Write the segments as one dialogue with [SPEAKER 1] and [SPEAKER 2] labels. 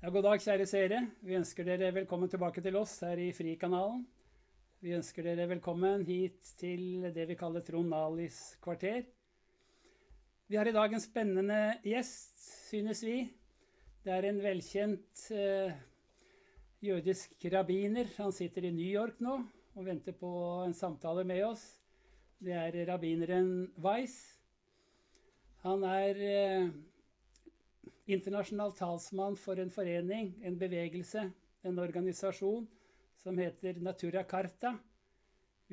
[SPEAKER 1] Ja, god dag, kjære seere. Vi ønsker dere velkommen tilbake til oss her i Frikanalen. Vi ønsker dere velkommen hit til det vi kaller Trond Alis kvarter. Vi har i dag en spennende gjest, synes vi. Det er en velkjent jødisk rabbiner. Han sitter i New York nå og venter på en samtale med oss. Det er rabbineren Weiss. Han er internasjonal talsmann for en forening, en bevegelse, en organisasjon som heter Natura Carta,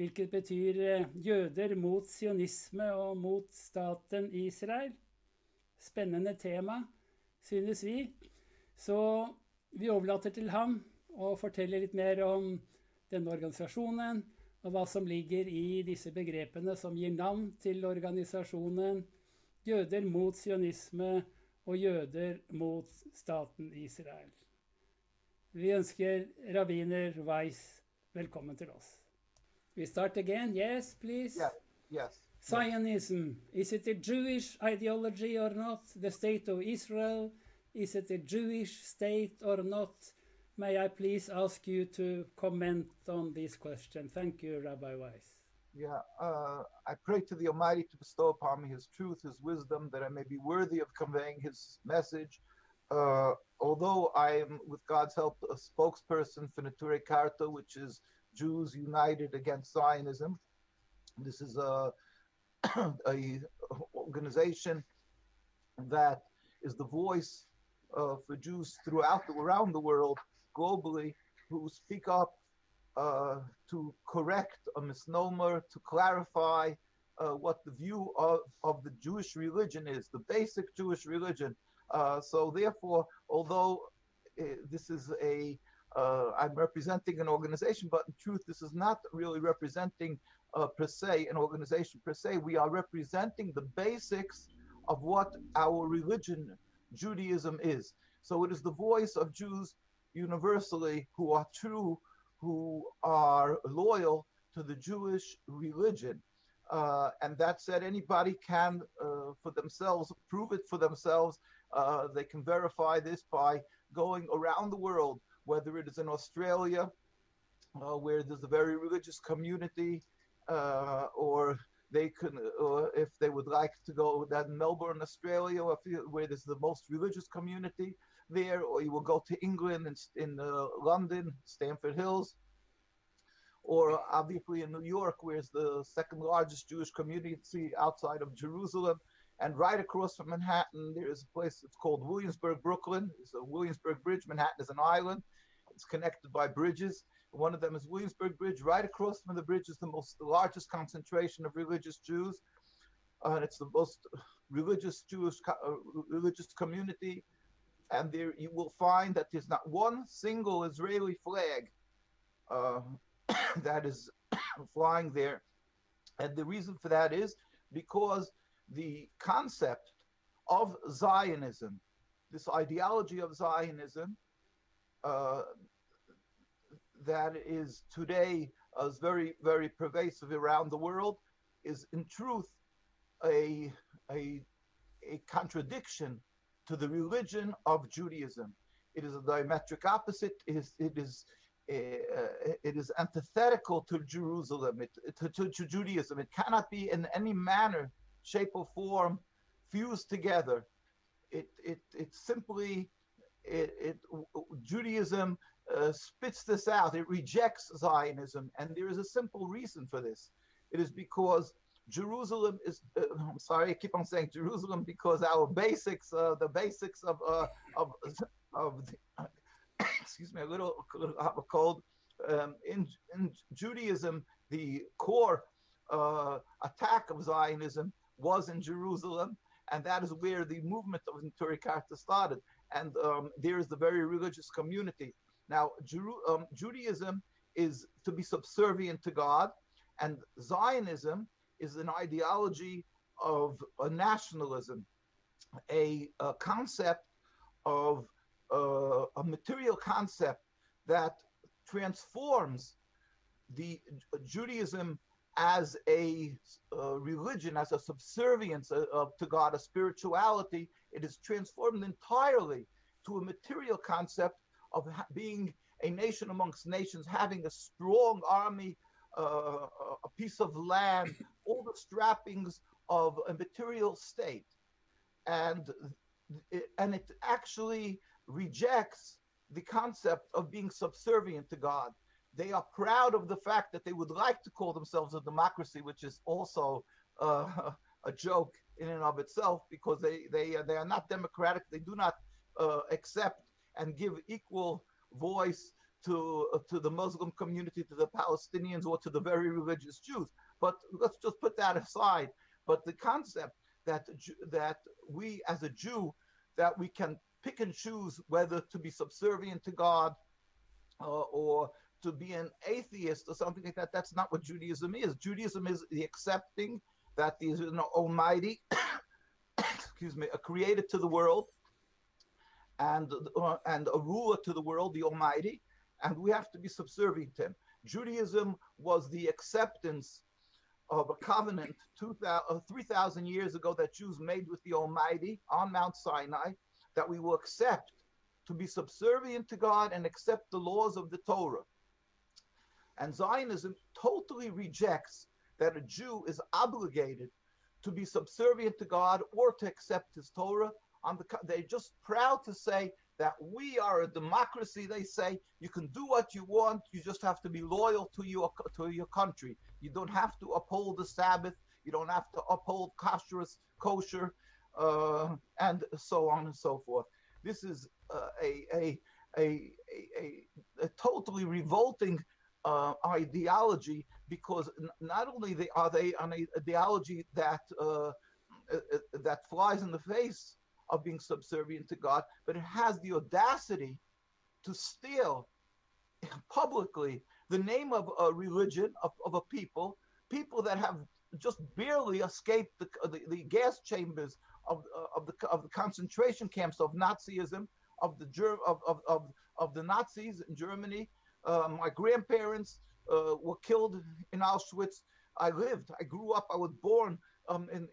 [SPEAKER 1] hvilket betyr jøder mot sionisme og mot staten Israel. Spennende tema, synes vi. Så vi overlater til ham og forteller litt mer om denne organisasjonen, og hva som ligger i disse begrepene som gir navn til organisasjonen jøder mot sionisme og jøder mot staten Israel. Vi ønsker rabbiner Weiss velkommen til oss. We start again. Yes, please.
[SPEAKER 2] Yeah, yes.
[SPEAKER 1] Zionism, is it a Jewish ideology or not? The state of Israel, is it a Jewish state or not? May I please ask you to comment on this question? Thank you, Rabbi Weiss.
[SPEAKER 2] Yeah, I pray to the Almighty to bestow upon me His truth, His wisdom, that I may be worthy of conveying His message. Although I am, with God's help, a spokesperson for Natura Carta, which is Jews United Against Zionism. This is a organization that is the voice for Jews around the world, globally, who speak up to correct a misnomer, to clarify what the view of the Jewish religion is, the basic Jewish religion. So therefore, although this is I'm representing an organization, but in truth, this is not really representing per se, an organization per se. We are representing the basics of what our religion, Judaism, is. So it is the voice of Jews universally who are true, who are loyal to the Jewish religion. And that said, anybody can, for themselves, prove it for themselves. They can verify this by going around the world, whether it is in Australia, where there's a very religious community, or they can, if they would like to go to Melbourne, Australia, where there's the most religious community there, or you will go to England and in London, Stamford Hills, or obviously in New York, where it's the second largest Jewish community outside of Jerusalem. And right across from Manhattan, there is a place that's called Williamsburg, Brooklyn. It's a Williamsburg Bridge. Manhattan is an island. It's connected by bridges. One of them is Williamsburg Bridge. Right across from the bridge is the largest concentration of religious Jews. And it's the most religious Jewish religious community. And there you will find that there's not one single Israeli flag that is flying there. And the reason for that is because the concept of Zionism, this ideology of Zionism, that is today is very, very pervasive around the world, is in truth a contradiction to the religion of Judaism. It is a diametric opposite. It is antithetical to Jerusalem, to Judaism. It cannot be in any manner, shape, or form fused together. It simply Judaism spits this out. It rejects Zionism, and there is a simple reason for this. It is because Jerusalem is. I'm sorry, I keep on saying Jerusalem because our basics, the basics of the, excuse me, a little have a cold. In Judaism, the core attack of Zionism was in Jerusalem, and that is where the movement of Natura Carta started. And there is the very religious community. Now, Judaism is to be subservient to God, and Zionism is an ideology of a nationalism, a concept of a material concept that transforms the Judaism as a religion, as a subservience to God, a spirituality. It is transformed entirely to a material concept of being a nation amongst nations, having a strong army, a piece of land, all the trappings of a material state. And it actually rejects the concept of being subservient to God. They are proud of the fact that they would like to call themselves a democracy, which is also a joke in and of itself, because they are not democratic. They do not accept and give equal voice to the Muslim community, to the Palestinians, or to the very religious Jews. But let's just put that aside. But the concept that we as a Jew, that we can pick and choose whether to be subservient to God or to be an atheist or something like that, that's not what Judaism is. Judaism is the accepting that there is an Almighty, excuse me, a creator to the world, and a ruler to the world, the Almighty, and we have to be subservient to him. Judaism was the acceptance of a covenant 3,000 years ago that Jews made with the Almighty on Mount Sinai, that we will accept to be subservient to God and accept the laws of the Torah. And Zionism totally rejects that a Jew is obligated to be subservient to God or to accept his Torah. They're just proud to say that we are a democracy. They say you can do what you want, you just have to be loyal to your country. You don't have to uphold the Sabbath, you don't have to uphold kosher, and so on and so forth. This is a totally revolting ideology, because not only are they on an ideology that flies in the face of being subservient to God, but it has the audacity to steal publicly the name of a religion, of a people that have just barely escaped the gas chambers of the concentration camps of Nazism, of the Nazis in Germany. My grandparents were killed in Auschwitz. I grew up, I was born in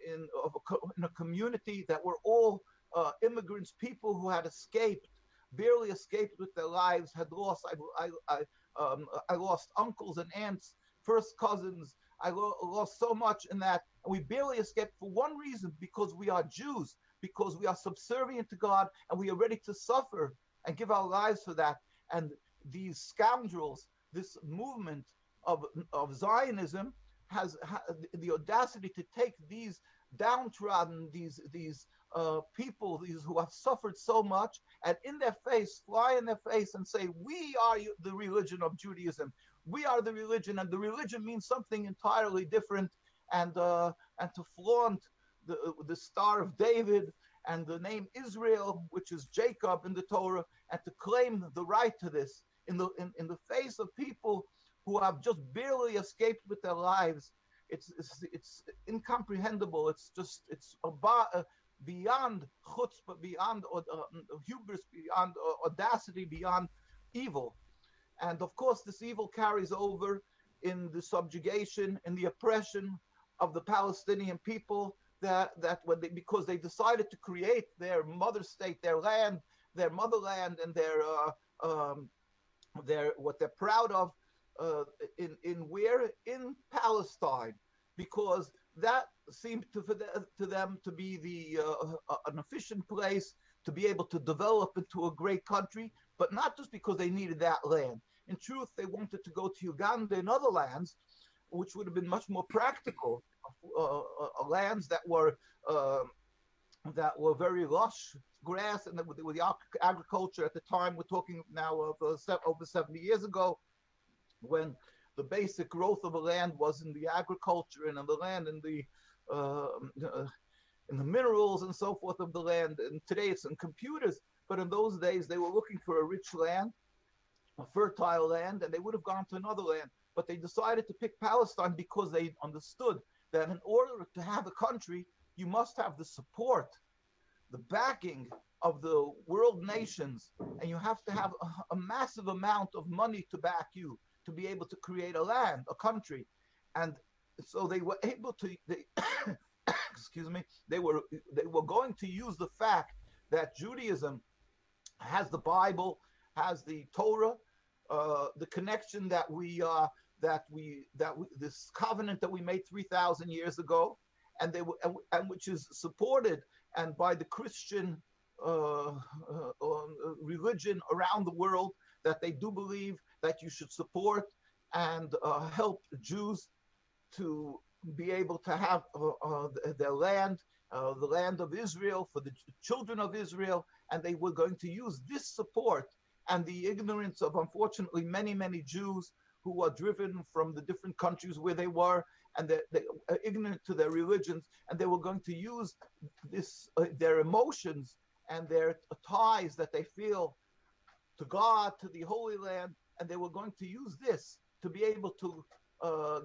[SPEAKER 2] a community that were all immigrants, people who had barely escaped with their lives, had lost. I lost uncles and aunts, first cousins. I lost so much in that, and we barely escaped for one reason: because we are Jews, because we are subservient to God, and we are ready to suffer and give our lives for that. And these scoundrels, this movement of Zionism, has the audacity to take these downtrodden, these people, these who have suffered so much, and fly in their face and say, we are the religion of Judaism. We are the religion, and the religion means something entirely different. And to flaunt the Star of David and the name Israel, which is Jacob in the Torah, and to claim the right to this in the face of people who have just barely escaped with their lives. It's incomprehensible. It's beyond chutzpah, beyond hubris, beyond audacity, beyond evil. And of course, this evil carries over in the subjugation and the oppression of the Palestinian people, because they decided to create their mother state, their land, their motherland, and what they're proud of in Palestine, because that seemed to them to be an efficient place to be able to develop into a great country, but not just because they needed that land. In truth, they wanted to go to Uganda and other lands, which would have been much more practical, lands that were very lush grass, and with the agriculture at the time. We're talking now of over 70 years ago, when the basic growth of the land was in the agriculture and in the land, in the minerals and so forth of the land. And today it's in computers. But in those days, they were looking for a rich land, a fertile land, and they would have gone to another land. But they decided to pick Palestine because they understood that in order to have a country, you must have the support, the backing of the world nations, and you have to have a massive amount of money to back you to be able to create a land, a country. And so they were able to, excuse me, they were going to use the fact that Judaism has the Bible, has the Torah, the connection that we this covenant that we made 3,000 years ago, and which is supported and by the Christian religion around the world, that they do believe that you should support and help Jews to be able to have their land, the land of Israel, for the children of Israel, and they were going to use this support and the ignorance of, unfortunately, many, many Jews who are driven from the different countries where they were, and they are ignorant to their religions, and they were going to use this their emotions and their ties that they feel to God, to the Holy Land, and they were going to use this to be able to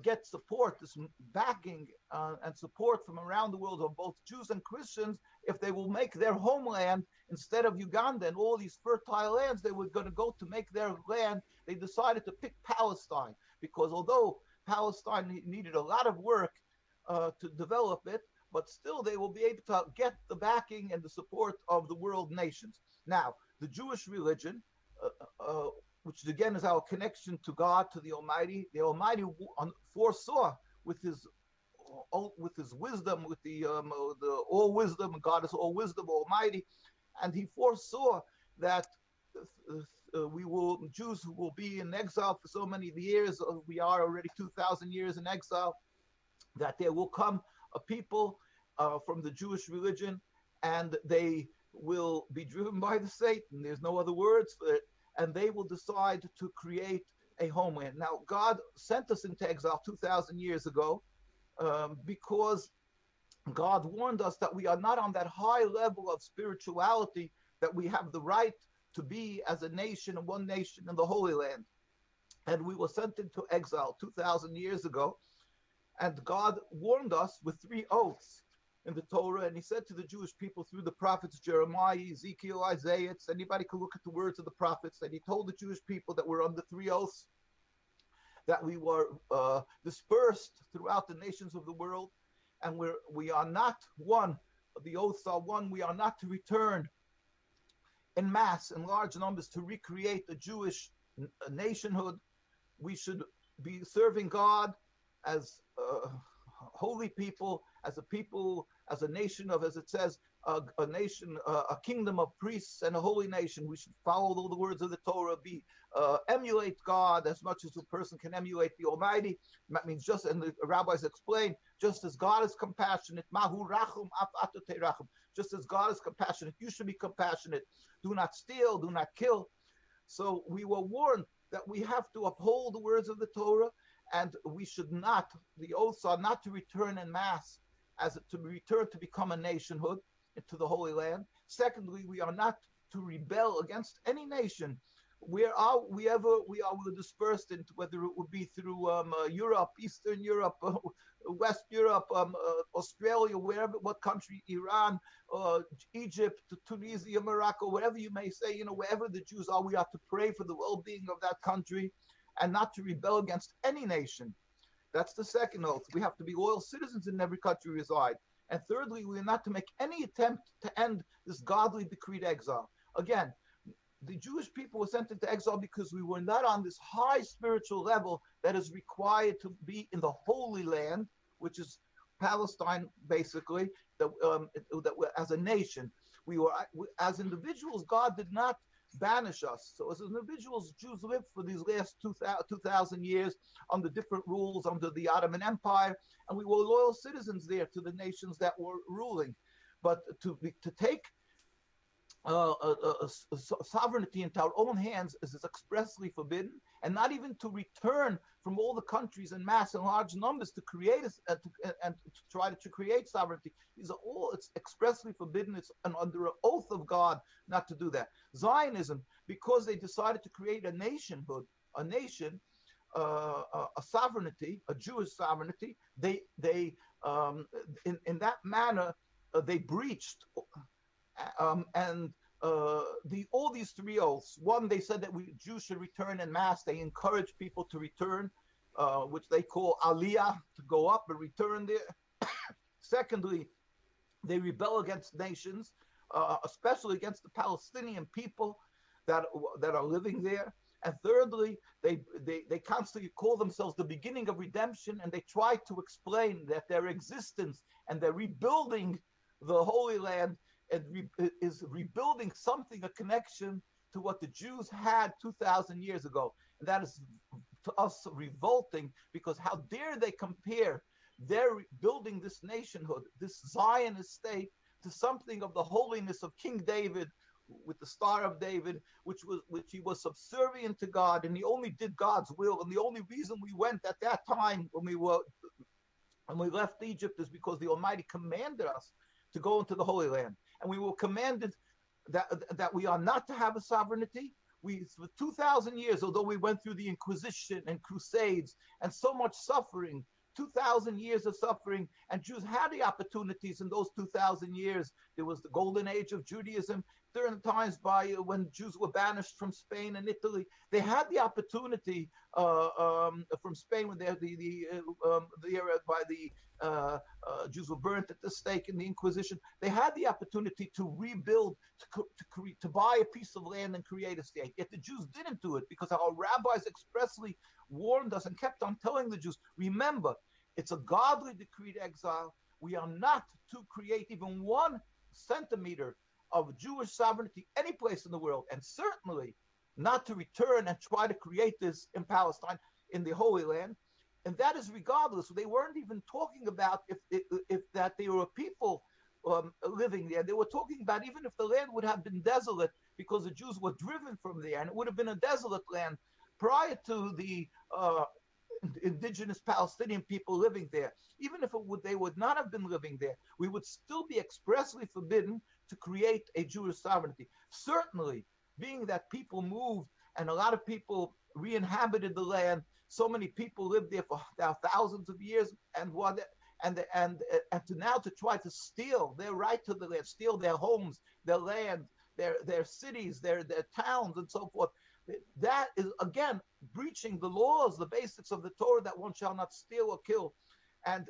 [SPEAKER 2] get support, this backing and support from around the world of both Jews and Christians, if they will make their homeland, instead of Uganda and all these fertile lands they were going to go to make their land, they decided to pick Palestine, because although Palestine needed a lot of work to develop it, but still they will be able to get the backing and the support of the world nations. Now, the Jewish religion, which again is our connection to God, to the Almighty foresaw with his wisdom, with the all wisdom, God is all wisdom, Almighty, and he foresaw that Jews who will be in exile for so many years, we are already 2,000 years in exile, that there will come a people from the Jewish religion, and they will be driven by the Satan. There's no other words for it. And they will decide to create a homeland. Now, God sent us into exile 2,000 years ago because God warned us that we are not on that high level of spirituality that we have the right to be as a nation and one nation in the Holy Land. And we were sent into exile 2,000 years ago. And God warned us with 3 oaths in the Torah, and he said to the Jewish people through the prophets Jeremiah, Ezekiel, Isaiah, anybody could look at the words of the prophets, and he told the Jewish people that we're under 3 oaths, that we were dispersed throughout the nations of the world, and we are not one. The oaths are one, we are not to return in mass, in large numbers, to recreate the Jewish nationhood. We should be serving God as holy people, as a nation of, as it says, a nation, a kingdom of priests and a holy nation. We should follow all the words of the Torah, emulate God as much as a person can emulate the Almighty. That means just, and the rabbis explain, just as God is compassionate, mahu rachum af ata terachum, just as God is compassionate, you should be compassionate. Do not steal, do not kill. So we were warned that we have to uphold the words of the Torah, and we should not, the oaths are not to return en masse, to return to become a nationhood into the Holy Land. Secondly, we are not to rebel against any nation. We're dispersed into, whether it would be through Europe, Eastern Europe, West Europe, Australia, wherever, what country, Iran, Egypt, Tunisia, Morocco, whatever you may say, wherever the Jews are, we are to pray for the well-being of that country and not to rebel against any nation. That's the second oath. We have to be loyal citizens in every country we reside. And thirdly, we are not to make any attempt to end this godly decreed exile. Again, the Jewish people were sent into exile because we were not on this high spiritual level that is required to be in the Holy Land, which is Palestine, basically, that as a nation. We were, as individuals, God did not banish us. So as individuals, Jews lived for these last 2,000 years under different rules, under the Ottoman Empire, and we were loyal citizens there to the nations that were ruling. But to take sovereignty into our own hands is expressly forbidden, and not even to return from all the countries in mass and large numbers to create and to try to create sovereignty. These are all, it's expressly forbidden. It's under an oath of God not to do that. Zionism, because they decided to create a nationhood, a nation, a sovereignty, a Jewish sovereignty, they in that manner they breached. All these 3 oaths. One, they said that Jews should return en masse. They encourage people to return, which they call aliyah, to go up and return there. Secondly, they rebel against nations. especially against the Palestinian people that are living there. And thirdly, they constantly call themselves the beginning of redemption, and they try to explain that their existence and their rebuilding the Holy Land is rebuilding something, a connection to what the Jews had 2,000 years ago. And that is to us revolting, because how dare they compare their building this nationhood, this Zionist state, to something of the holiness of King David with the Star of David, which he was subservient to God, and he only did God's will. And the only reason we went at that time when we left Egypt is because the Almighty commanded us to go into the Holy Land, and we were commanded that we are not to have a sovereignty. We, for 2,000 years, although we went through the Inquisition and Crusades and so much suffering, 2,000 years of suffering, and Jews had the opportunities in those 2,000 years. There was the golden age of Judaism. During times when Jews were banished from Spain and Italy, they had the opportunity from Spain when they had the era by the Jews were burnt at the stake in the Inquisition. They had the opportunity to rebuild, to buy a piece of land and create a state. Yet the Jews didn't do it, because our rabbis expressly warned us and kept on telling the Jews, remember, it's a godly decreed exile. We are not to create even 1 centimeter of Jewish sovereignty any place in the world, and certainly not to return and try to create this in Palestine, in the Holy Land. And that is regardless. They weren't even talking about if that there were people living there. They were talking about even if the land would have been desolate because the Jews were driven from there, and it would have been a desolate land prior to the indigenous Palestinian people living there. Even if they would not have been living there, we would still be expressly forbidden to create a Jewish sovereignty. Certainly, being that people moved and a lot of people re-inhabited the land, so many people lived there for thousands of years, and to try to steal their right to the land, steal their homes, their land, their cities, their towns, and so forth. That is, again, breaching the laws, the basics of the Torah, that one shall not steal or kill, and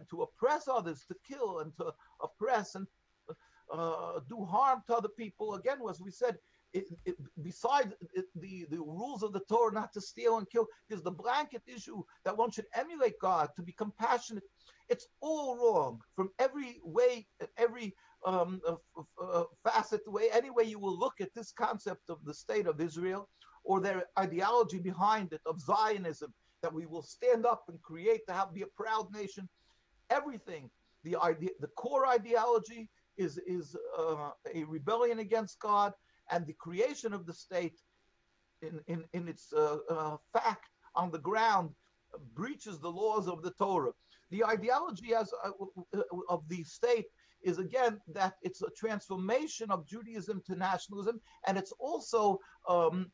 [SPEAKER 2] to oppress others, to kill and to oppress and do harm to other people. Again, as we said, besides the rules of the Torah not to steal and kill, there's the blanket issue that one should emulate God, to be compassionate. It's all wrong from every way, every facet, way, any way you will look at this concept of the state of Israel, or their ideology behind it of Zionism, that we will stand up and create to be a proud nation. Everything, the core ideology is a rebellion against God, and the creation of the state in its fact on the ground breaches the laws of the Torah. The ideology of the state is, again, that it's a transformation of Judaism to nationalism, and it's also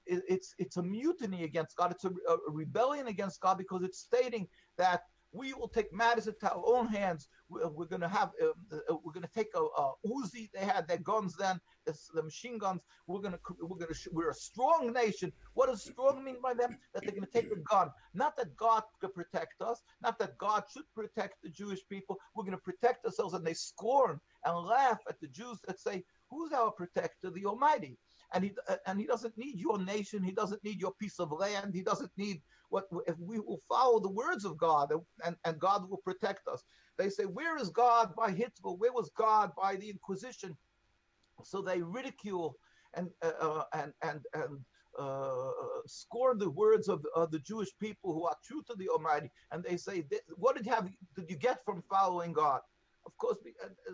[SPEAKER 2] it's a mutiny against God. It's a rebellion against God, because it's stating that we will take matters into our own hands. We're going to take a Uzi. They had their guns then, the machine guns. We're a strong nation. What does strong mean by them? That they're going to take a gun. Not that God could protect us. Not that God should protect the Jewish people. We're going to protect ourselves. And they scorn and laugh at the Jews that say, "Who's our protector? The Almighty." And he doesn't need your nation. He doesn't need your piece of land. He doesn't need if we will follow the words of God, and God will protect us. They say, where is God by Hitler? Where was God by the Inquisition? So they ridicule and scorn the words of the Jewish people who are true to the Almighty. And they say, what did you get from following God? Of course,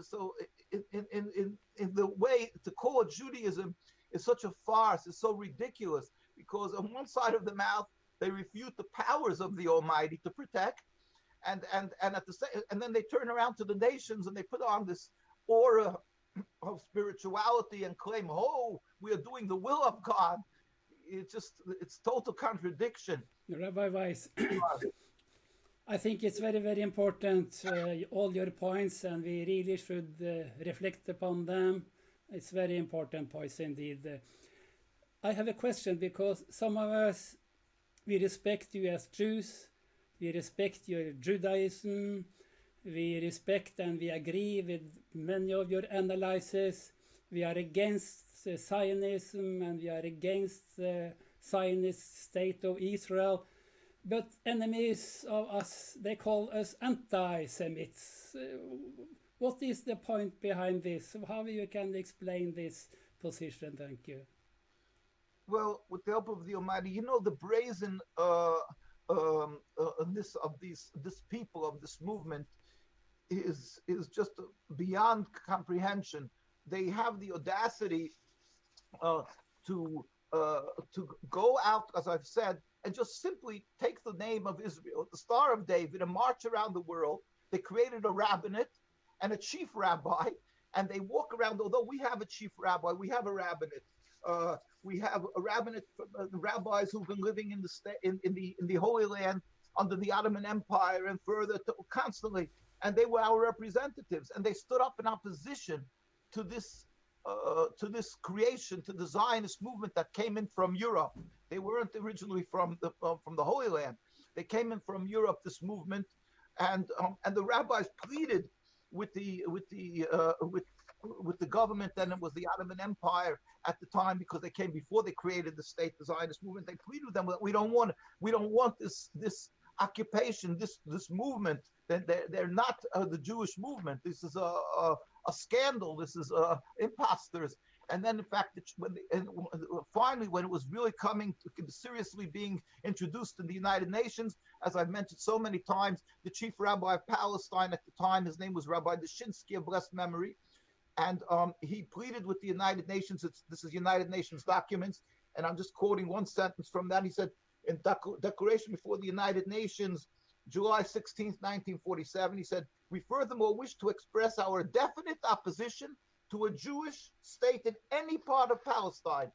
[SPEAKER 2] so in the way to call it Judaism is such a farce, is so ridiculous, because on one side of the mouth they refute the powers of the Almighty to protect, and at the same, and then they turn around to the nations and they put on this aura of spirituality and claim, oh, we are doing the will of God. It's total contradiction.
[SPEAKER 1] Rabbi Weiss, I think it's very, very important, all your points, and we really should reflect upon them. It's very important points indeed. I have a question, because some of us, we respect you as Jews, we respect your Judaism, we respect and we agree with many of your analyses. We are against Zionism and we are against the Zionist state of Israel. But enemies of us, they call us anti-Semites. What is the point behind this? How you can explain this position? Thank you.
[SPEAKER 2] Well, with the help of the Almighty, you know, the brazen this people of this movement is just beyond comprehension. They have the audacity to go out, as I've said, and just simply take the name of Israel, the Star of David, and march around the world. They created a rabbinate and a chief rabbi, and they walk around. Although we have a chief rabbi, we have a rabbinate. We have a rabbinate, rabbis who've been living in the Holy Land under the Ottoman Empire and further constantly, and they were our representatives, and they stood up in opposition to this creation, to the Zionist movement that came in from Europe. They weren't originally from the Holy Land. They came in from Europe. This movement, and the rabbis pleaded with the government. Then it was the Ottoman Empire at the time, because they came before they created the state, the Zionist movement. They pleaded with them that we don't want this occupation, this movement. They're not the Jewish movement. This is a scandal. This is imposters. And then, in fact, finally, when it was really coming to seriously being introduced in the United Nations, as I've mentioned so many times, the chief rabbi of Palestine at the time, his name was Rabbi Dushinsky of blessed memory, and he pleaded with the United Nations. This is United Nations documents, and I'm just quoting one sentence from that. He said, in declaration before the United Nations, July 16th, 1947, he said, "We furthermore wish to express our definite opposition to a Jewish state in any part of Palestine."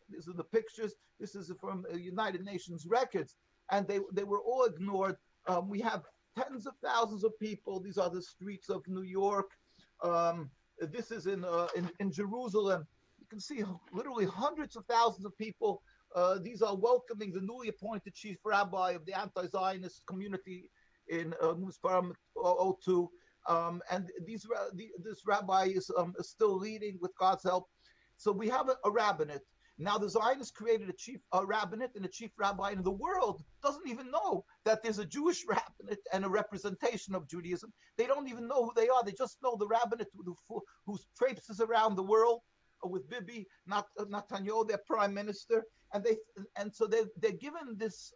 [SPEAKER 2] These are the pictures. This is from United Nations records, and they were all ignored. We have tens of thousands of people. These are the streets of New York. This is in Jerusalem. You can see literally hundreds of thousands of people. These are welcoming the newly appointed chief rabbi of the anti-Zionist community in Musparam 02. And this rabbi is still leading with God's help. So we have a rabbinate. Now the Zionists created a rabbinate and a chief rabbi, and the world doesn't even know that there's a Jewish rabbinate and a representation of Judaism. They don't even know who they are. They just know the rabbinate who traipses around the world with Bibi, Netanyahu, their prime minister, and so they're given this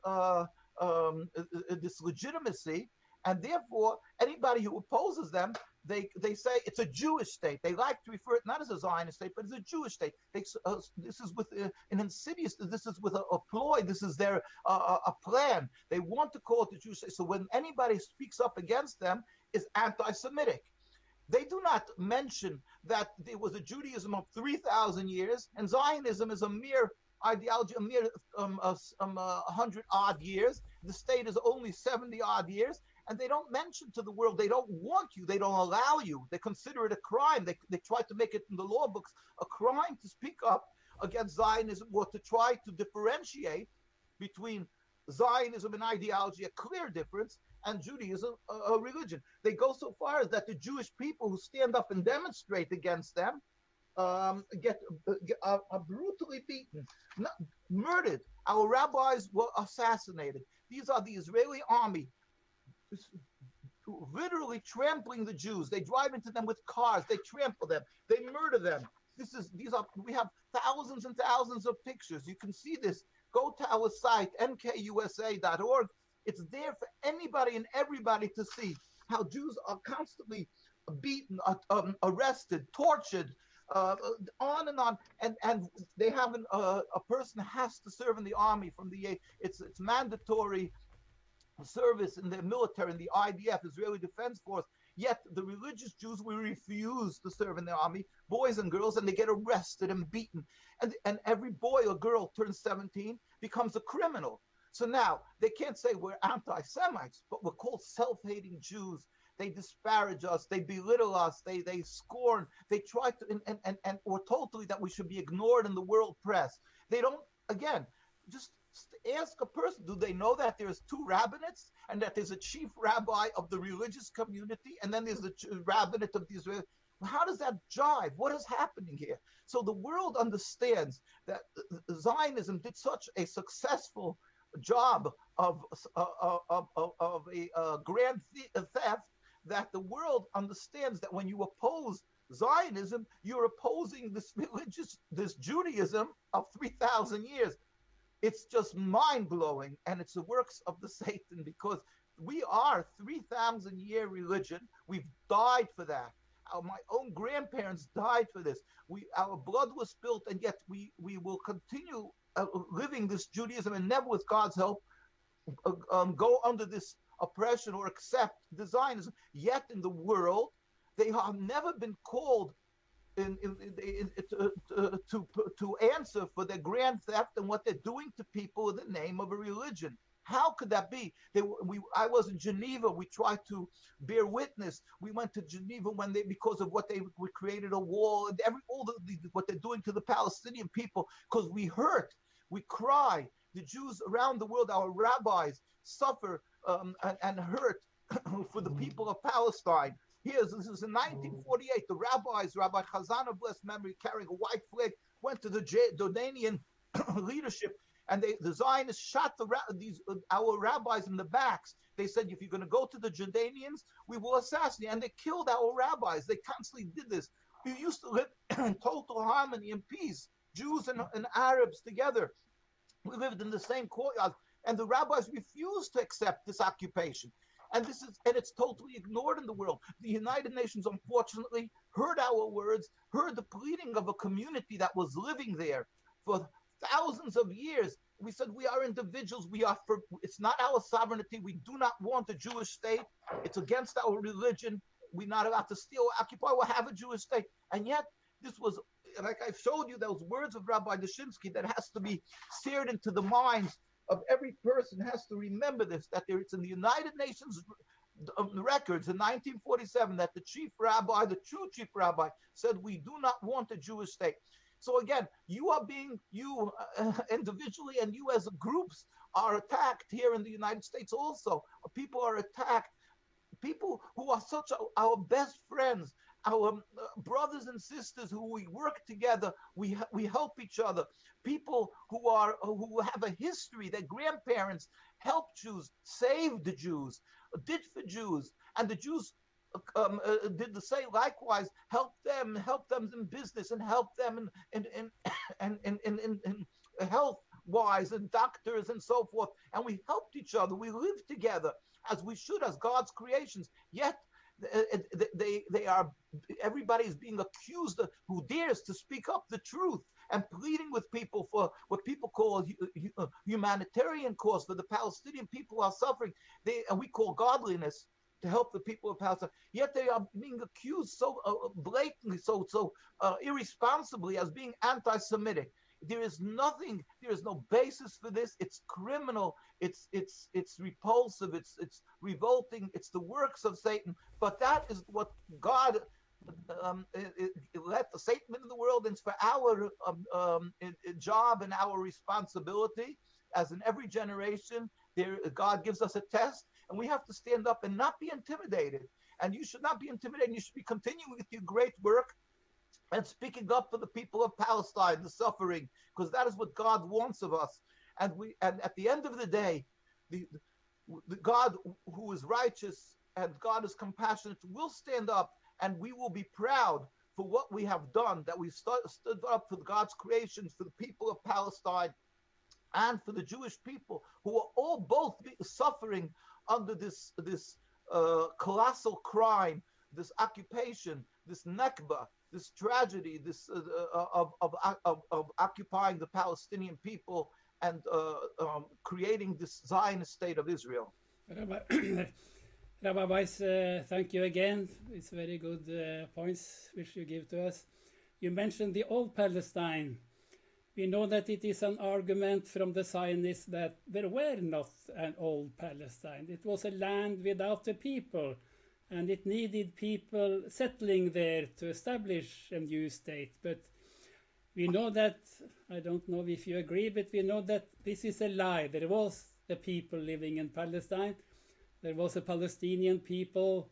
[SPEAKER 2] this legitimacy, and therefore anybody who opposes them, they say it's a Jewish state. They like to refer it not as a Zionist state, but as a Jewish state. This is with an insidious. This is with a ploy. This is their a plan. They want to call it the Jewish state. So when anybody speaks up against them, is anti-Semitic. They do not mention that there was a Judaism of 3,000 years, and Zionism is a mere ideology, a mere 100 odd years. The state is only 70 odd years, and they don't mention to the world. They don't want you. They don't allow you. They consider it a crime. They try to make it in the law books a crime to speak up against Zionism, or to try to differentiate between Zionism and ideology, a clear difference, and Judaism, a religion. They go so far as that the Jewish people who stand up and demonstrate against them are brutally beaten, murdered. Our rabbis were assassinated. These are the Israeli army literally trampling the Jews. They drive into them with cars. They trample them. They murder them. We have thousands and thousands of pictures. You can see this. Go to our site, mkusa.org. It's there for anybody and everybody to see how Jews are constantly beaten, arrested, tortured, on and on. And they have a person has to serve in the army it's mandatory service in the military, in the IDF, Israeli Defense Force. Yet the religious Jews will refuse to serve in the army, boys and girls, and they get arrested and beaten. And every boy or girl turns 17 becomes a criminal. So now they can't say we're anti-Semites, but we're called self-hating Jews. They disparage us, they belittle us, they scorn, they try to, and we're totally that we should be ignored in the world press. They don't, again, just Ask a person, do they know that there's two rabbinates and that there's a chief rabbi of the religious community and then there's the rabbinate of the Israel? How does that jive? What is happening here? So the world understands that Zionism did such a successful job of a grand theft that the world understands that when you oppose Zionism, you're opposing this Judaism of 3,000 years. It's just mind-blowing, and it's the works of the Satan, because we are 3,000-year religion. We've died for that. My own grandparents died for this. Our blood was spilled, and yet we will continue living this Judaism, and never, with God's help, go under this oppression or accept the Zionism. Yet in the world, they have never been called to answer for their grand theft and what they're doing to people in the name of a religion. How could that be? I was in Geneva. We tried to bear witness. We went to Geneva because of what we created a wall and what they're doing to the Palestinian people, because we hurt, we cry. The Jews around the world, our rabbis, suffer and hurt for the people of Palestine. This is in 1948. The rabbis, Rabbi Chazan of blessed memory, carrying a white flag, went to the Jordanian leadership, and the Zionists shot our rabbis in the backs. They said, if you're going to go to the Jordanians, we will assassinate. And they killed our rabbis. They constantly did this. We used to live in total harmony and peace, Jews and Arabs together. We lived in the same courtyard, and the rabbis refused to accept this occupation. And it's totally ignored in the world. The United Nations, unfortunately, heard our words, heard the pleading of a community that was living there for thousands of years. We said, we are individuals. It's not our sovereignty. We do not want a Jewish state. It's against our religion. We're not allowed to steal or occupy or have a Jewish state. And yet, this was, like I showed you, those words of Rabbi Dushinsky that has to be seared into the minds of every person. Has to remember this, that it's in the United Nations records in 1947 that the true chief rabbi, said, we do not want a Jewish state. So again, you individually and you as groups are attacked here in the United States also. People are attacked. People who are our best friends, our brothers and sisters who we work together, we help each other. People who have a history, their grandparents helped Jews, saved the Jews, did for Jews, and the Jews did the same likewise, help them in business and help them in health wise and doctors and so forth. And we helped each other. We lived together as we should, as God's creations. Yet everybody is being accused who dares to speak up the truth and pleading with people for what people call humanitarian cause for the Palestinian people who are suffering. And we call godliness to help the people of Palestine. Yet they are being accused so blatantly, so irresponsibly as being anti-Semitic. There is no basis for this. It's criminal. It's repulsive. It's revolting. It's the works of Satan. But that is what God let the Satan into the world, and it's for our job and our responsibility, as in every generation, God gives us a test, and we have to stand up and not be intimidated. And you should not be intimidated. You should be continuing with your great work and speaking up for the people of Palestine, the suffering, because that is what God wants of us. And at the end of the day, the God who is righteous and God is compassionate will stand up, and we will be proud for what we have done, that we stood up for God's creations, for the people of Palestine, and for the Jewish people who are all both suffering under this colossal crime, this occupation, this Nakba, this tragedy, this of occupying the Palestinian people and creating this Zionist state of Israel.
[SPEAKER 1] Rabbi Weiss, thank you again. It's very good points which you give to us. You mentioned the old Palestine. We know that it is an argument from the Zionists that there were not an old Palestine. It was a land without a people, and it needed people settling there to establish a new state. But We know that, I don't know if you agree, but we know that this is a lie. There was a people living in Palestine. There was a Palestinian people,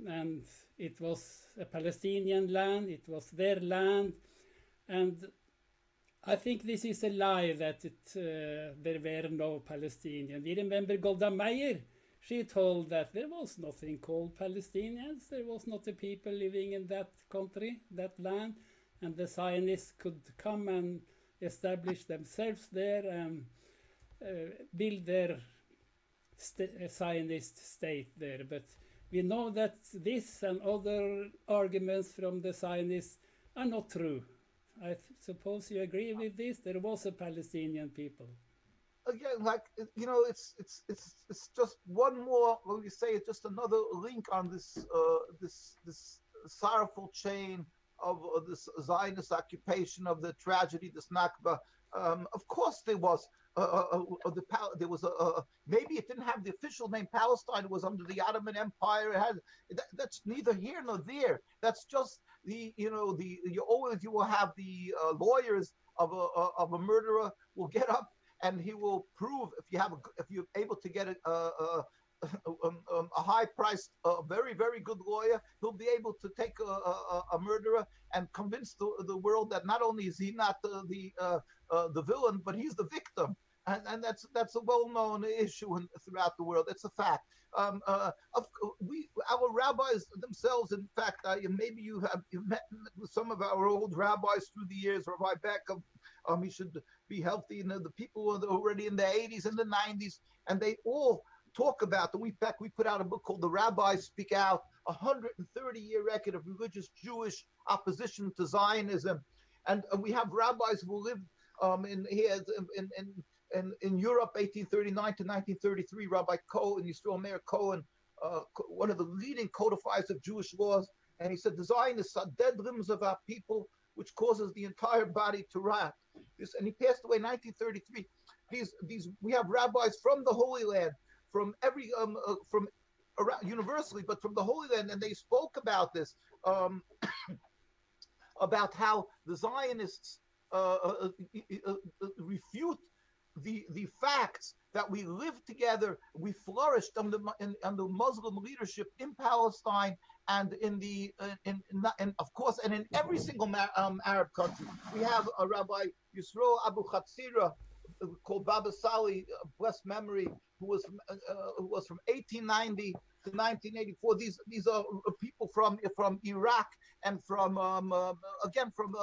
[SPEAKER 1] and it was a Palestinian land. It was their land. And I think this is a lie that there were no Palestinians. We remember Golda Meir. She told that there was nothing called Palestinians. There was not a people living in that country, that land. And the Zionists could come and establish themselves there and build their Zionist state there. But we know that this and other arguments from the Zionists are not true. I suppose you agree with this. There was a Palestinian people.
[SPEAKER 2] Again, like, you know, it's just one more. When we say it's just another link on this this sorrowful chain of this Zionist occupation, of the tragedy, this Nakba. Of course, there was maybe it didn't have the official name Palestine. It was under the Ottoman Empire. That's neither here nor there. That's just you will have the lawyers of a murderer will get up and he will prove, if you're able to get a high-priced, very, very good lawyer, he'll be able to take a murderer and convince the world that not only is he not the villain, but he's the victim. And that's a well-known issue throughout the world. It's a fact. Our rabbis themselves, in fact, maybe you've met with some of our old rabbis through the years. Rabbi Beckham, he should be healthy. And the people who are already in the 80s and the 90s, and they all talk about them. In fact, we put out a book called The Rabbis Speak Out, 130-year record of religious Jewish opposition to Zionism. And we have rabbis who lived in Europe, 1839 to 1933, Rabbi Cohen, Yisrael Meir Cohen, one of the leading codifiers of Jewish laws. And he said, the Zionists are dead limbs of our people, which causes the entire body to rot. And he passed away in 1933. We have rabbis from the Holy Land, from every, from around, universally, but from the Holy Land, and they spoke about this, about how the Zionists refute the facts that we lived together, we flourished under Muslim leadership in Palestine and of course, and in every single Arab country. We have a Rabbi Yisroel Abu Chatzira, called Baba Sali, blessed memory, who was from 1890 to 1984. These are people from Iraq and from again from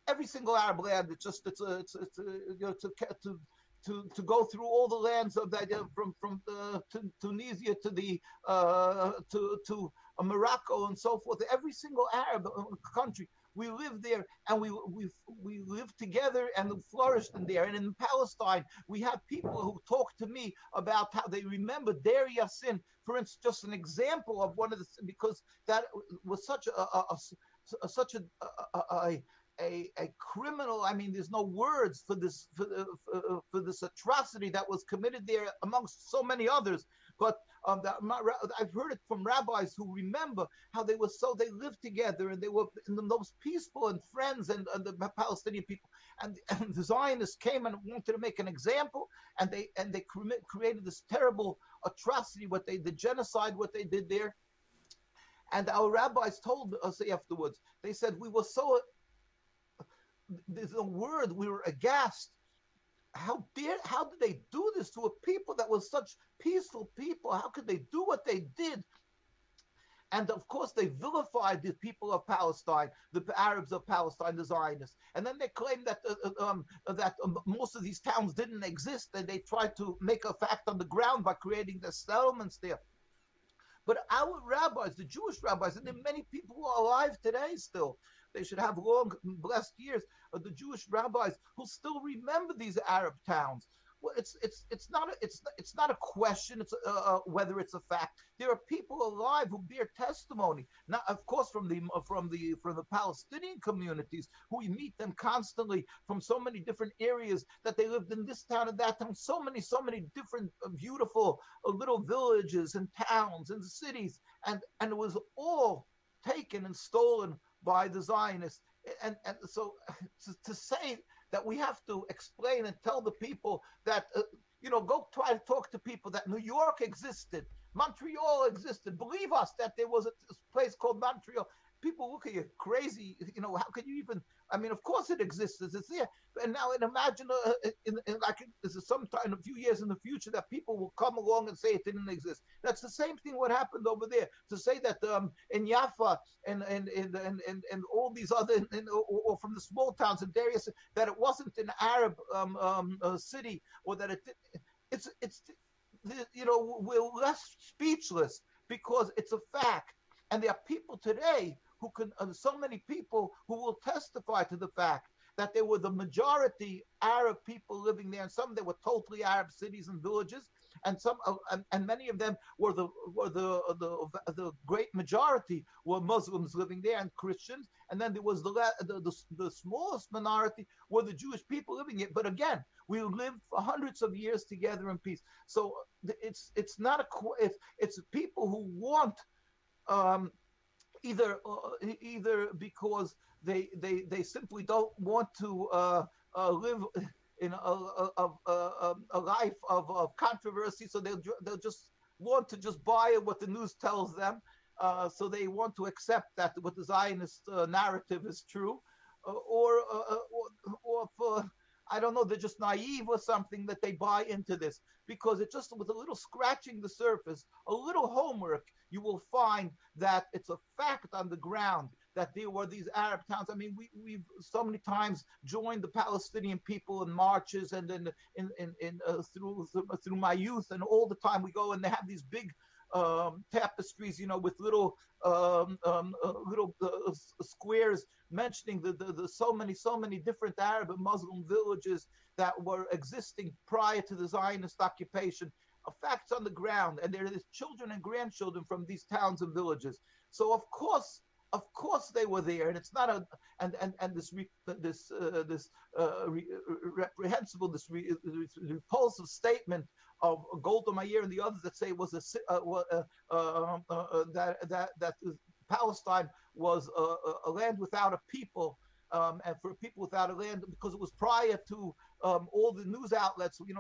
[SPEAKER 2] every single Arab land. It's to go through all the lands of that, from Tunisia to Morocco and so forth. Every single Arab country, we lived there, and we lived together and flourished in there. And in Palestine, we have people who talk to me about how they remember Deir Yassin, for instance, just an example of one of the, because that was such a criminal. I mean, there's no words for this atrocity that was committed there, amongst so many others. But I've heard it from rabbis who remember how they lived together, and they were the most peaceful and friends, and the Palestinian people, and the Zionists came and wanted to make an example, and they created this terrible atrocity, the genocide, what they did there. And our rabbis told us afterwards, they said, we were so, there's a word, we were aghast. How did they do this to a people that was such peaceful people? How could they do what they did? And of course, they vilified the people of Palestine, the Arabs of Palestine, the Zionists. And then they claimed that most of these towns didn't exist, and they tried to make a fact on the ground by creating the settlements there. But our rabbis, the Jewish rabbis, and there are many people who are alive today still, they should have long, blessed years, of the Jewish rabbis who still remember these Arab towns. Well, it's not a question. It's whether it's a fact. There are people alive who bear testimony. Now, of course, from the Palestinian communities, who we meet them constantly from so many different areas, that they lived in this town and that town. So many different beautiful little villages and towns and cities, and it was all taken and stolen by the Zionists. And so to say that we have to explain and tell the people that, go try to talk to people that New York existed, Montreal existed. Believe us that there was a place called Montreal. People look at you crazy. How could you even? I mean, of course it exists. It's there. And now, imagine, this is sometime, a few years in the future, that people will come along and say it didn't exist. That's the same thing. What happened over there? To say that in Jaffa and all these other, or from the small towns in Darius, that it wasn't an Arab city, or that it didn't. We're less speechless because it's a fact. And there are people today who can, so many people who will testify to the fact that there were the majority Arab people living there, and some there were totally Arab cities and villages, and some, and many of them were the great majority were Muslims living there and Christians, and then there was the smallest minority were the Jewish people living there. But again, we lived for hundreds of years together in peace. So it's not it's people who want. Either because they simply don't want to live in a life of controversy, so they'll just want to just buy what the news tells them. So they want to accept that what the Zionist narrative is true, or for, I don't know, they're just naive or something, that they buy into this, because it just, with a little scratching the surface, a little homework, you will find that it's a fact on the ground that there were these Arab towns. I mean, we've so many times joined the Palestinian people in marches and through my youth, and all the time we go and they have these big tapestries, with little squares mentioning the so many different Arab and Muslim villages that were existing prior to the Zionist occupation. Facts on the ground, and there is children and grandchildren from these towns and villages. So of course they were there, and it's not this reprehensible, this repulsive statement of Golda Meir and the others that say it was that Palestine was a land without a people, and for people without a land, because it was prior to all the news outlets. The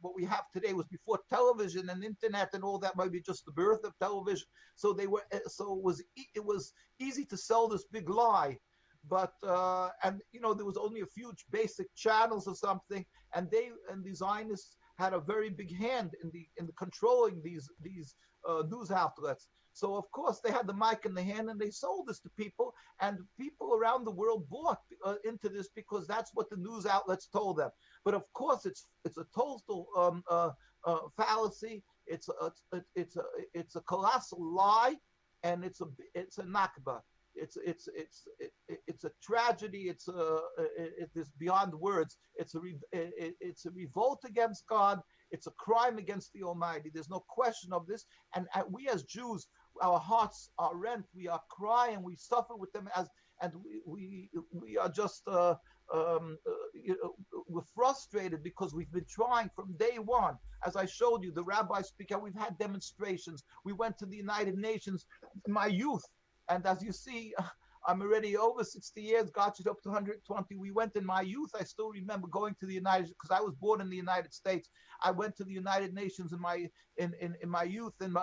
[SPEAKER 2] what we have today was before television and internet and all that, maybe just the birth of television. So it was easy to sell this big lie. But there was only a few basic channels or something, and the Zionists had a very big hand in the controlling these news outlets. So of course they had the mic in the hand, and they sold this to people, and people around the world bought into this because that's what the news outlets told them. But of course it's a total fallacy. It's a colossal lie, and it's a nakba. It's a tragedy. It's beyond words. It's a revolt against God. It's a crime against the Almighty. There's no question of this. And we as Jews, our hearts are rent. We are crying. We suffer with them, and we are just we're frustrated because we've been trying from day one. As I showed you, the rabbis speak out. We've had demonstrations. We went to the United Nations in my youth. And as you see, I'm already over 60 years, got it up to 120. We went in my youth. I still remember going to the because I was born in the United States. I went to the United Nations in my youth, and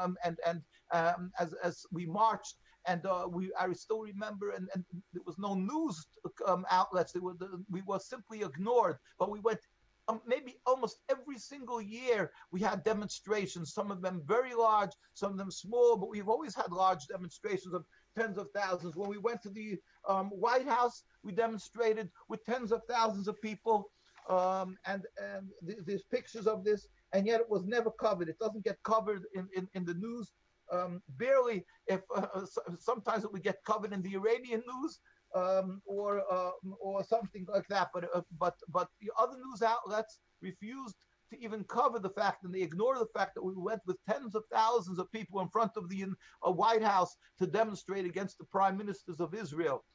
[SPEAKER 2] as we marched, and I still remember, and there was no news outlets. We were simply ignored. But we went. Maybe almost every single year we had demonstrations, some of them very large, some of them small, but we've always had large demonstrations of tens of thousands. When we went to the White House, we demonstrated with tens of thousands of people, and there's pictures of this, and yet it was never covered. It doesn't get covered in the news, barely. If sometimes it would get covered in the Iranian news, or something like that, but the other news outlets refused to even cover the fact, and they ignore the fact that we went with tens of thousands of people in front of the White House to demonstrate against the prime ministers of Israel.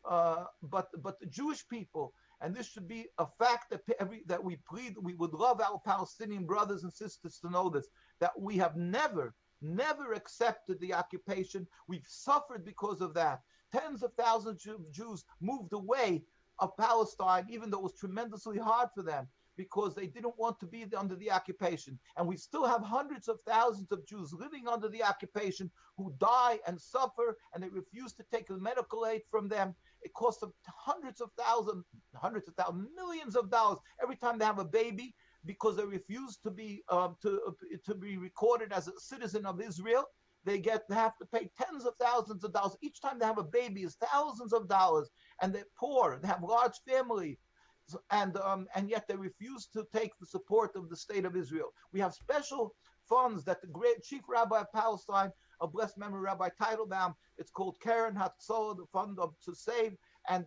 [SPEAKER 2] But the Jewish people, and this should be a fact that we plead, we would love our Palestinian brothers and sisters to know this, that we have never never accepted the occupation. We've suffered because of that. Tens of thousands of Jews moved away of Palestine, even though it was tremendously hard for them, because they didn't want to be under the occupation. And we still have hundreds of thousands of Jews living under the occupation who die and suffer, and they refuse to take the medical aid from them. It costs them hundreds of thousands, millions of dollars every time they have a baby, because they refuse to be recorded as a citizen of Israel. They have to pay tens of thousands of dollars each time they have a baby. Is thousands of dollars, and they're poor. They have large family, and yet they refuse to take the support of the state of Israel. We have special funds that the great chief rabbi of Palestine, a blessed memory Rabbi Teitelbaum, it's called Karen Hatzolah, the fund to save, and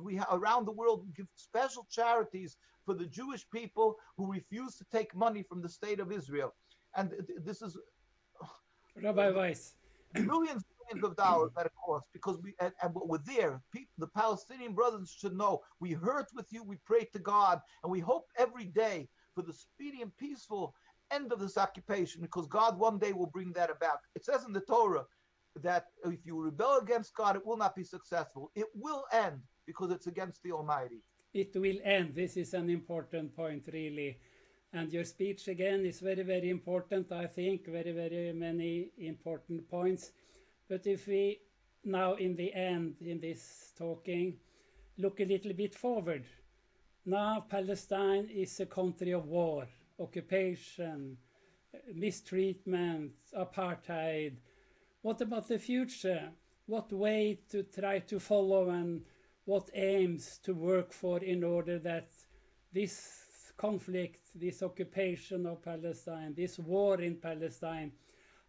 [SPEAKER 2] we around the world we give special charities for the Jewish people who refuse to take money from the state of Israel, and this is
[SPEAKER 1] Rabbi Weiss.
[SPEAKER 2] millions of dollars that it costs, because and we're there. The Palestinian brothers should know we hurt with you. We pray to God, and we hope every day for the speedy and peaceful end of this occupation, because God one day will bring that about. It says in the Torah that if you rebel against God, it will not be successful. It will end because it's against the Almighty.
[SPEAKER 1] It will end. This is an important point, really. And your speech again is very, very important, I think. Very, very many important points. But if we now in the end, in this talking, look a little bit forward. Now Palestine is a country of war, occupation, mistreatment, apartheid. What about the future? What way to try to follow, and what aims to work for in order that this conflict, this occupation of Palestine, this war in Palestine,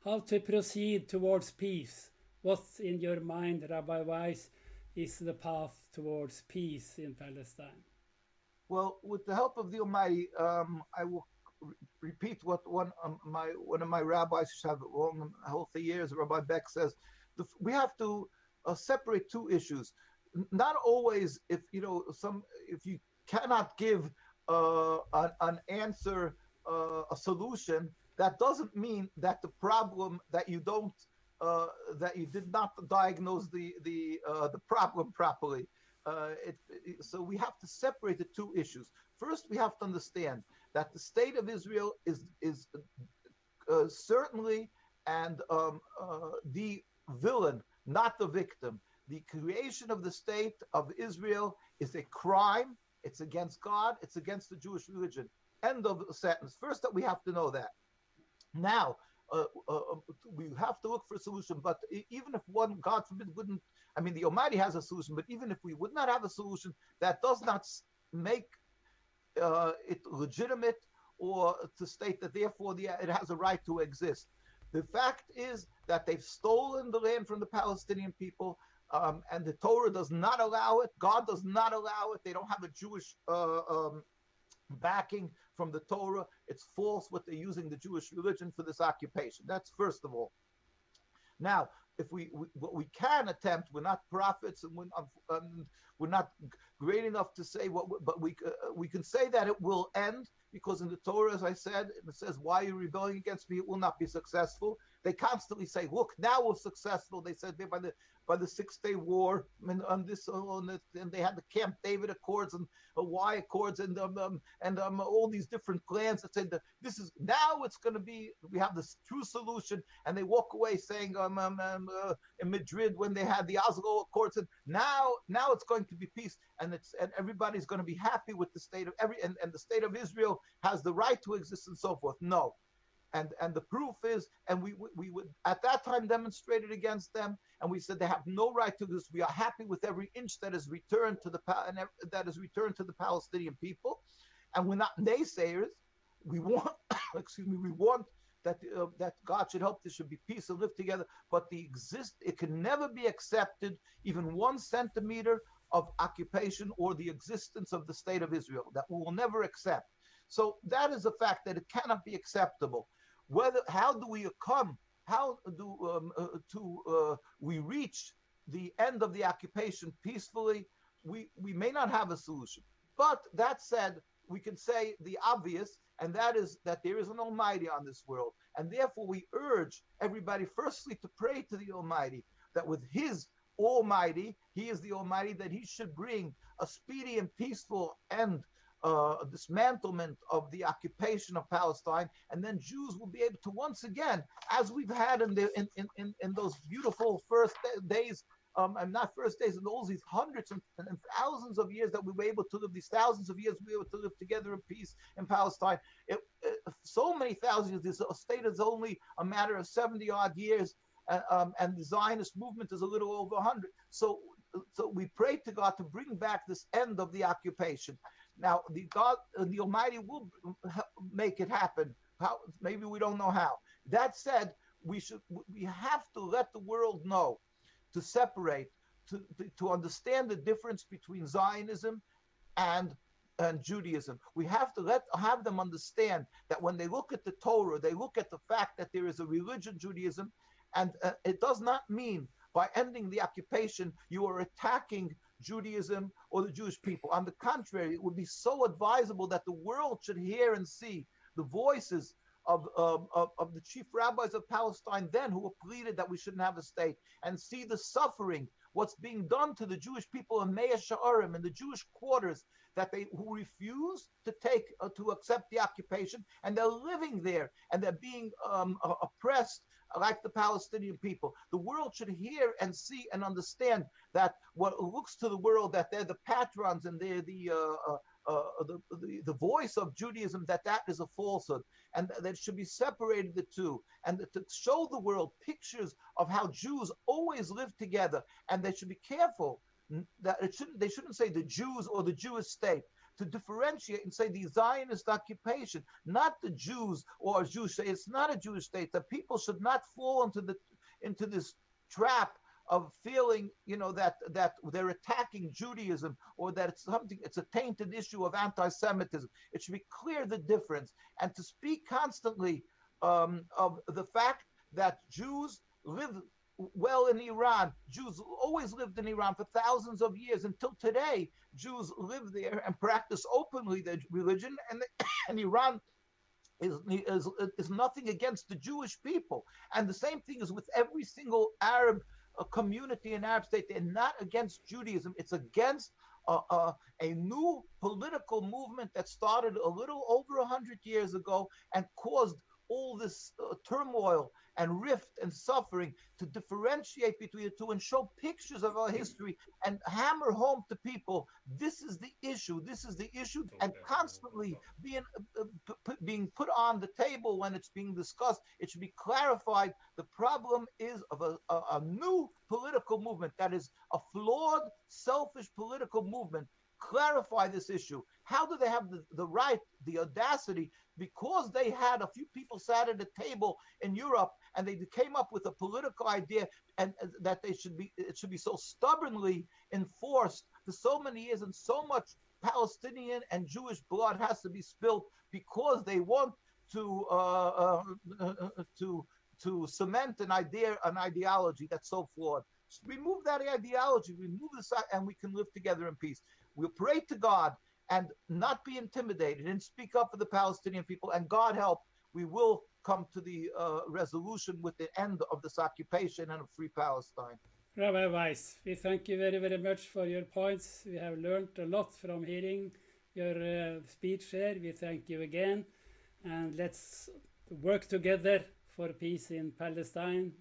[SPEAKER 1] how to proceed towards peace? What's in your mind, Rabbi Weiss, is the path towards peace in Palestine?
[SPEAKER 2] Well, with the help of the Almighty, I will repeat what one of my rabbis who have long and healthy years, Rabbi Beck, says. We have to separate two issues. Not always, if you cannot give an answer, a solution, that doesn't mean that the problem that you don't that you did not diagnose the problem properly. So we have to separate the two issues. First, we have to understand that the state of Israel is certainly and the villain, not the victim. The creation of the state of Israel is a crime. It's against God. It's against the Jewish religion. End of the sentence. First, that we have to know that. Now, we have to look for a solution. But even if one, God forbid, wouldn't, I mean, the Almighty has a solution, but even if we would not have a solution, that does not make it legitimate or to state that therefore it has a right to exist. The fact is that they've stolen the land from the Palestinian people, and the Torah does not allow it. God does not allow it. They don't have a Jewish backing from the Torah. It's false what they're using the Jewish religion for this occupation. That's first of all. Now, if what we can attempt, we're not prophets, and we're not great enough to say what, but we can say that it will end, because in the Torah, as I said, it says, "Why are you rebelling against me? It will not be successful." They constantly say, "Look, now we're successful." They said by the 6-day war, and they had the Camp David Accords and Hawaii Accords, and all these different plans that said that this is now it's going to be. We have this true solution, and they walk away saying in Madrid when they had the Oslo Accords, and now it's going to be peace, and everybody's going to be happy with the state of and the state of Israel has the right to exist and so forth. No. And the proof is, and we would at that time demonstrated against them, and we said they have no right to this. We are happy with every inch that is returned to the Palestinian people, and we're not naysayers. We want, we want that that God should help. There should be peace and live together. But it can never be accepted, even 1 centimeter of occupation or the existence of the state of Israel. That we will never accept. So that is a fact that it cannot be acceptable. How do we come? How do we reach the end of the occupation peacefully? We may not have a solution. But that said, we can say the obvious, and that is that there is an Almighty on this world. And therefore we urge everybody firstly to pray to the Almighty, that with his Almighty, he is the Almighty, that he should bring a speedy and peaceful end, dismantlement of the occupation of Palestine, and then Jews will be able to once again, as we've had in those beautiful first days, and not first days, and all these hundreds and thousands of years that we were able to live, these thousands of years we were able to live together in peace in Palestine. So many thousands years, this state is only a matter of 70 odd years, and the Zionist movement is a little over 100. So we pray to God to bring back this end of the occupation. Now, the Almighty will make it happen. How? Maybe we don't know how. That said, we have to let the world know, to separate, to understand the difference between Zionism and Judaism. We have to have them understand that when they look at the Torah, they look at the fact that there is a religion, Judaism, and it does not mean by ending the occupation you are attacking Judaism or the Jewish people. On the contrary, it would be so advisable that the world should hear and see the voices of the chief rabbis of Palestine then, who pleaded that we shouldn't have a state, and see the suffering, what's being done to the Jewish people in Mea She'arim, in the Jewish quarters, who refuse to accept the occupation, and they're living there, and they're being oppressed like the Palestinian people. The world should hear and see and understand that what looks to the world that they're the patrons and they're the voice of Judaism, that is a falsehood, and that should be separated the two, and to show the world pictures of how Jews always lived together, and they should be careful that they shouldn't say the Jews or the Jewish state, to differentiate and say the Zionist occupation, not the Jews or a Jewish state. It's not a Jewish state. The people should not fall into this trap of feeling, that they're attacking Judaism, or that it's a tainted issue of anti-Semitism. It should be clear the difference, and to speak constantly of the fact that Jews live well in Iran. Jews always lived in Iran for thousands of years. Until today, Jews live there and practice openly their religion, and Iran is nothing against the Jewish people. And the same thing is with every single Arab community in Arab state. They're not against Judaism. It's against a new political movement that started a little over 100 years ago and caused all this turmoil and rift and suffering, to differentiate between the two and show pictures of our history and hammer home to people, this is the issue, and constantly being put on the table when it's being discussed. It should be clarified. The problem is of a new political movement that is a flawed, selfish political movement. Clarify this issue. How do they have the right, the audacity, because they had a few people sat at a table in Europe and they came up with a political idea, and that it should be so stubbornly enforced for so many years, and so much Palestinian and Jewish blood has to be spilled because they want to cement an ideology that's so flawed. Remove that ideology, remove this, and we can live together in peace. We'll pray to God and not be intimidated, and speak up for the Palestinian people, and God help, we will come to the resolution with the end of this occupation and a free Palestine.
[SPEAKER 1] Rabbi Weiss, we thank you very, very much for your points. We have learned a lot from hearing your speech here. We thank you again, and let's work together for peace in Palestine.